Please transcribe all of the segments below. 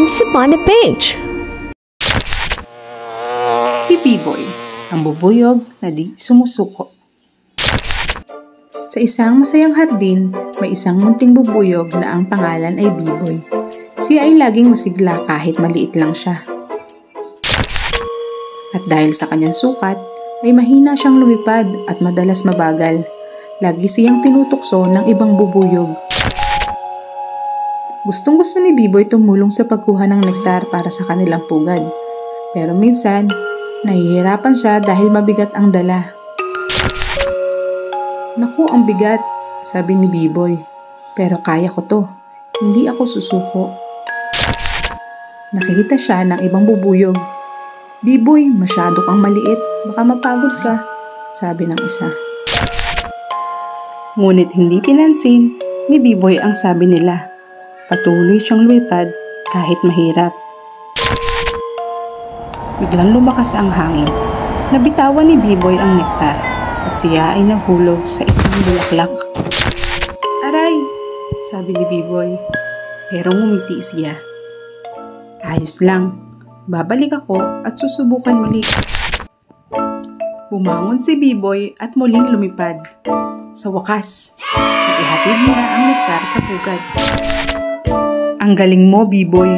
Sipana Page. Si B-Boy, ang bubuyog na di sumusuko. Sa isang masayang hardin, may isang munting bubuyog na ang pangalan ay B-Boy. Siya ay laging masigla kahit maliit lang siya. At dahil sa kanyang sukat, ay mahina siyang lumipad at madalas mabagal. Lagi siyang tinutukso ng ibang bubuyog. Gustong-gusto ni B-Boy tumulong sa pagkuha ng nektar para sa kanilang pugad. Pero minsan, nahihirapan siya dahil mabigat ang dala. "Naku, ang bigat," sabi ni B-Boy. "Pero kaya ko to. Hindi ako susuko." Nakikita siya ng ibang bubuyog. "B-Boy, masyado kang maliit. Baka mapagod ka," sabi ng isa. Ngunit hindi pinansin ni B-Boy ang sabi nila. Patuloy siyang lumipad kahit mahirap. Biglang lumakas ang hangin. Nabitawan ni B-Boy ang nektar at siya ay nahulog sa isang bulaklak. "Aray!" sabi ni B-Boy. Pero ngumiti siya. "Ayos lang. Babalik ako at susubukan muli." Bumangon si B-Boy at muling lumipad. Sa wakas, ihatid niya ang nektar sa pugad. "Ang galing mo, B-Boy,"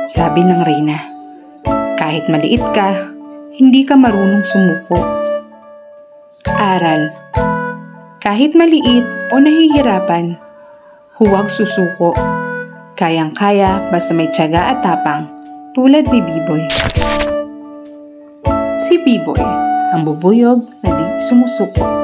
sabi ng reyna. "Kahit maliit ka, hindi ka marunong sumuko." Aral: kahit maliit o nahihirapan, huwag susuko. Kayang-kaya basta may tiyaga at tapang, tulad ni B-Boy. Si B-Boy, ang bubuyog na di sumusuko.